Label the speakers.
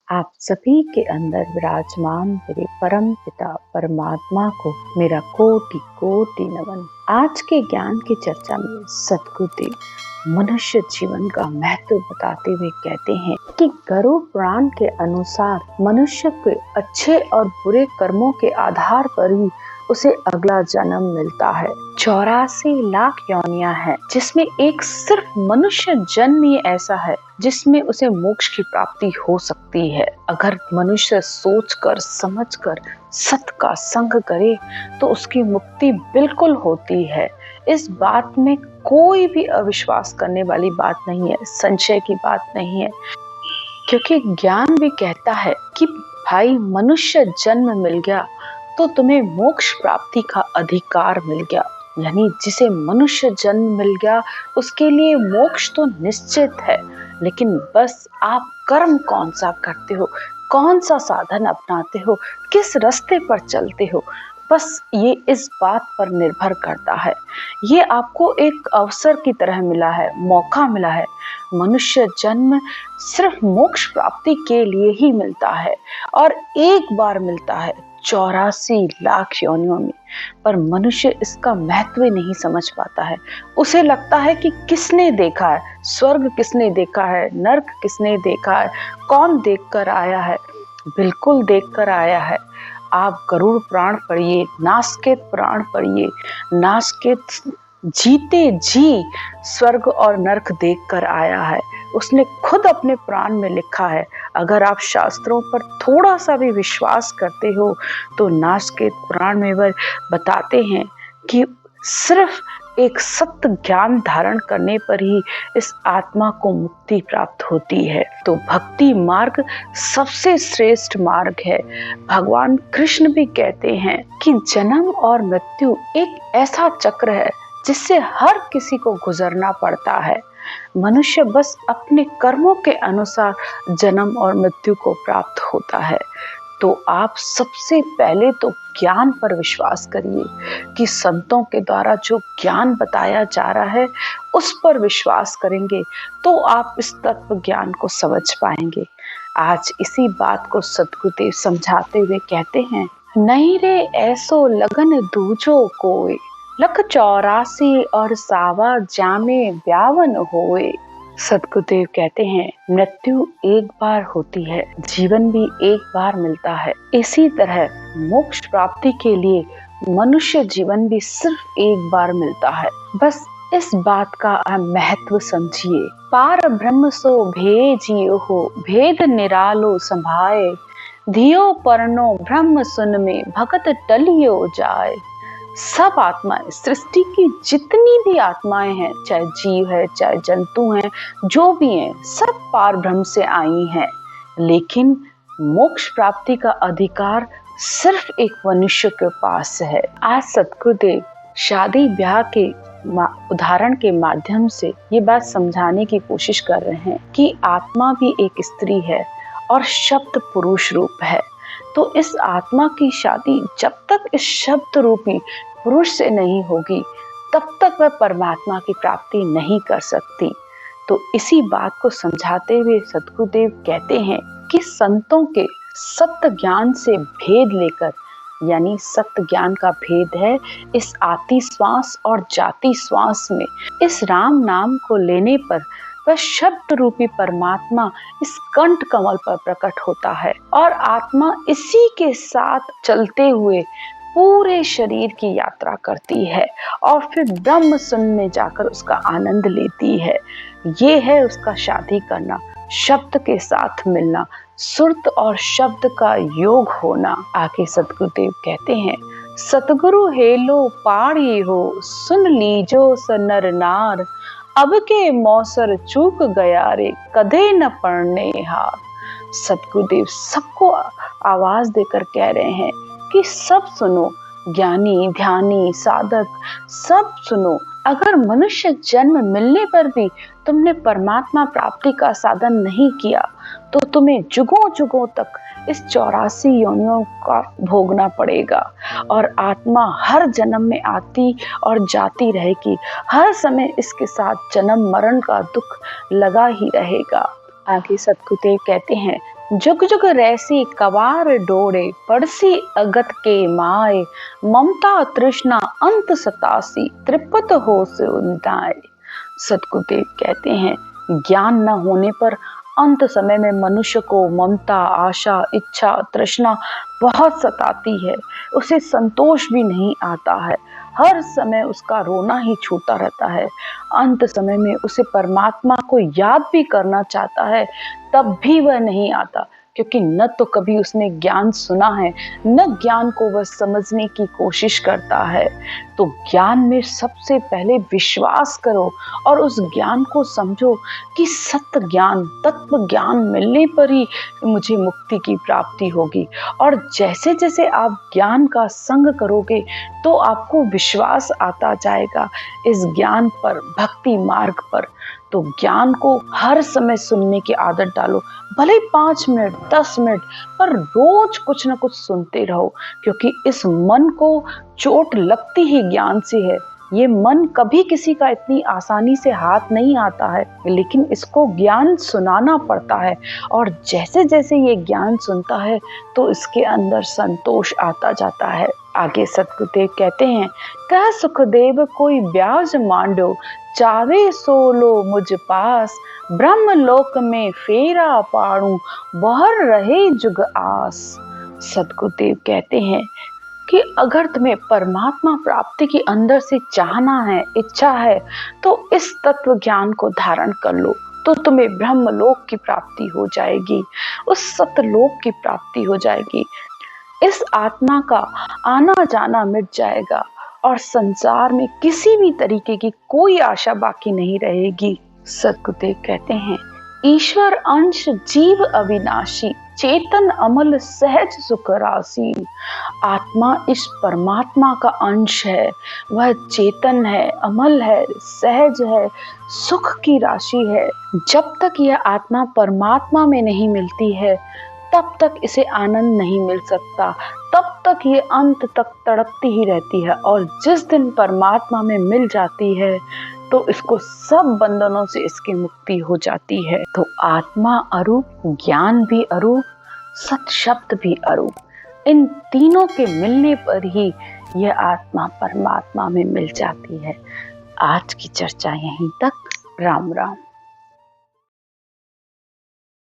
Speaker 1: आप सभी के अंदर विराजमान मेरे परम पिता परमात्मा को मेरा कोटि कोटि नमन। आज के ज्ञान की चर्चा में सद्गुरुदेव मनुष्य जीवन का महत्व बताते हुए कहते हैं कि गरुड़ पुराण के अनुसार मनुष्य के अच्छे और बुरे कर्मों के आधार पर ही उसे अगला जन्म मिलता है। 84 लाख योनियां हैं, जिसमें एक सिर्फ मनुष्य जन्म ही ऐसा है जिसमें उसे मोक्ष की प्राप्ति हो सकती है। अगर मनुष्य सोचकर समझकर सत का संग करे तो उसकी मुक्ति बिल्कुल होती है। इस बात में कोई भी अविश्वास करने वाली बात नहीं है, संशय की बात नहीं है, क्योंकि ज्ञान भी कहता है कि भाई मनुष्य जन्म मिल गया तो तुम्हें मोक्ष प्राप्ति का अधिकार मिल गया। यानी जिसे मनुष्य जन्म मिल गया उसके लिए मोक्ष तो निश्चित है, लेकिन बस आप कर्म कौन सा करते हो, कौन सा साधन अपनाते हो, किस रास्ते पर चलते हो, बस ये इस बात पर निर्भर करता है। ये आपको एक अवसर की तरह मिला है, मौका मिला है। मनुष्य जन्म सिर्फ मोक्ष प्राप्ति के लिए ही मिलता है और एक बार मिलता है 84 लाख योनियों में। पर मनुष्य इसका महत्व नहीं समझ पाता है। उसे लगता है कि किसने देखा है, स्वर्ग किसने देखा है, नर्क किसने देखा है, कौन देखकर आया है। बिल्कुल देखकर आया है। आप गरुड़ पुराण पढ़िए, नासकेत पुराण पढ़िए। नासकेत जीते जी स्वर्ग और नर्क देखकर आया है। उसने खुद अपने पुराण में लिखा है। अगर आप शास्त्रों पर थोड़ा सा भी विश्वास करते हो तो नासकेत पुराण में वह बताते हैं कि सिर्फ एक सत्य ज्ञान धारण करने पर ही इस आत्मा को मुक्ति प्राप्त होती है। तो भक्ति मार्ग सबसे श्रेष्ठ मार्ग है। भगवान कृष्ण भी कहते हैं कि जन्म और मृत्यु एक ऐसा चक्र है जिससे हर किसी को गुजरना पड़ता है। मनुष्य बस अपने कर्मों के अनुसार जन्म और मृत्यु को प्राप्त होता है। तो आप सबसे पहले तो ज्ञान पर विश्वास करिए कि संतों के द्वारा जो ज्ञान बताया जा रहा है उस पर विश्वास करेंगे तो आप इस तत्व ज्ञान को समझ पाएंगे। आज इसी बात को सद्गुरुदेव समझाते हुए कहते हैं, नहीं रे ऐसो लगन दूजो कोय, लख 84 और सावा जामे 52 होए। सद्गुरुदेव कहते हैं मृत्यु एक बार होती है, जीवन भी एक बार मिलता है। इसी तरह मोक्ष प्राप्ति के लिए मनुष्य जीवन भी सिर्फ एक बार मिलता है। बस इस बात का महत्व समझिए। पार ब्रह्म सो भेजियो हो, भेद निरालो संभाए, धियो परनो ब्रह्म सुन में भगत टलियो जाए। सब आत्माएं, सृष्टि की जितनी भी आत्माएं हैं, चाहे जीव है चाहे जंतु हैं, जो भी हैं, सब पार ब्रह्म से आई हैं। लेकिन मोक्ष प्राप्ति का अधिकार सिर्फ एक मनुष्य के पास है। आज सद्गुरुदेव शादी ब्याह के उदाहरण के माध्यम से ये बात समझाने की कोशिश कर रहे हैं कि आत्मा भी एक स्त्री है और शब्द पुरुष रूप है। तो इस आत्मा की शादी जब तक इस शब्द रूपी पुरुष से नहीं होगी तब तक वह परमात्मा की प्राप्ति नहीं कर सकती। तो इसी बात को समझाते हुए सद्गुरुदेव कहते हैं कि संतों के सत्य ज्ञान से भेद लेकर, यानी सत्य ज्ञान का भेद है इस आति श्वास और जाति श्वास में, इस राम नाम को लेने पर वह शब्द रूपी परमात्मा इस कंठ कमल पर प्रकट होता है और आत्मा इसी के साथ चलते हुए पूरे शरीर की यात्रा करती है और फिर ब्रह्म सुन में जाकर उसका आनंद लेती है। ये है उसका शादी करना, शब्द के साथ मिलना, सुरत और शब्द का योग होना। आगे सद्गुरुदेव कहते हैं, सतगुरु हेलो पाड़ी हो, सुन लीजो स नर नार, अब के मौसर चूक गया रे, कदे न पढ़ने हार। सद्गुरुदेव सबको आवाज देकर कह रहे हैं कि सब सुनो, ज्ञानी ध्यानी साधक सब सुनो। अगर मनुष्य जन्म मिलने पर भी तुमने परमात्मा प्राप्ति का साधन नहीं किया तो तुम्हें जुगों जुगों तक इस 84 योनियों का भोगना पड़ेगा और आत्मा हर जन्म में आती और जाती रहेगी। हर समय इसके साथ जन्म मरण का दुख लगा ही रहेगा। आगे सद्गुरुदेव कहते हैं, जुग जुग रैसी कवार डोरे, पड़सी अगत के माए, ममता तृष्णा अंत सतासी, त्रिपत हो सुनाए। सतगुरुदेव कहते हैं, ज्ञान न होने पर अंत समय में मनुष्य को ममता, आशा, इच्छा, तृष्णा बहुत सताती है। उसे संतोष भी नहीं आता है, हर समय उसका रोना ही छूटा रहता है। अंत समय में उसे परमात्मा को याद भी करना चाहता है, तब भी वह नहीं आता, क्योंकि न तो कभी उसने ज्ञान सुना है, न ज्ञान को वह समझने की कोशिश करता है। तो ज्ञान में सबसे पहले विश्वास करो और उस ज्ञान को समझो कि सत्य ज्ञान, तत्व ज्ञान मिलने पर ही मुझे मुक्ति की प्राप्ति होगी। और जैसे जैसे आप ज्ञान का संग करोगे तो आपको विश्वास आता जाएगा इस ज्ञान पर, भक्ति मार्ग पर। तो ज्ञान को हर समय सुनने की आदत डालो, भले 5 मिनट 10 मिनट, पर रोज कुछ ना कुछ सुनते रहो, क्योंकि इस मन को चोट लगती ही ज्ञान से है। ये मन कभी किसी का इतनी आसानी से हाथ नहीं आता है, लेकिन इसको ज्ञान सुनाना पड़ता है। और जैसे जैसे ये ज्ञान सुनता है तो इसके अंदर संतोष आता जाता है। आगे सतगुरुदेव कहते हैं, कह सुखदेव कोई ब्याज मांडो, चावे सो लो मुझ पास, ब्रह्म लोक में फेरा पाड़ू, बहर रहे जुग आस। सतगुरुदेव कहते हैं कि अगर तुम्हें परमात्मा प्राप्ति की अंदर से चाहना है, इच्छा है, तो इस तत्व ज्ञान को धारण कर लो, तो तुम्हें ब्रह्मलोक की प्राप्ति हो जाएगी, उस सतलोक की प्राप्ति हो जाएगी। इस आत्मा का आना जाना मिट जाएगा और संसार में किसी भी तरीके की कोई आशा बाकी नहीं रहेगी। सतगुरुदेव कहते हैं, ईश्वर अंश जीव अविनाशी, चेतन अमल सहज सुख राशि। आत्मा इस परमात्मा का अंश है, वह चेतन है, अमल है, सहज है, सुख की राशि है। जब तक यह आत्मा परमात्मा में नहीं मिलती है तब तक इसे आनंद नहीं मिल सकता, तब तक ये अंत तक तड़पती ही रहती है। और जिस दिन परमात्मा में मिल जाती है तो इसको सब बंधनों से इसकी मुक्ति हो जाती है। तो आत्मा अरूप, ज्ञान भी अरूप, सत शब्द भी अरूप, इन तीनों के मिलने पर ही यह आत्मा परमात्मा में मिल जाती है। आज की चर्चा यहीं तक। राम राम।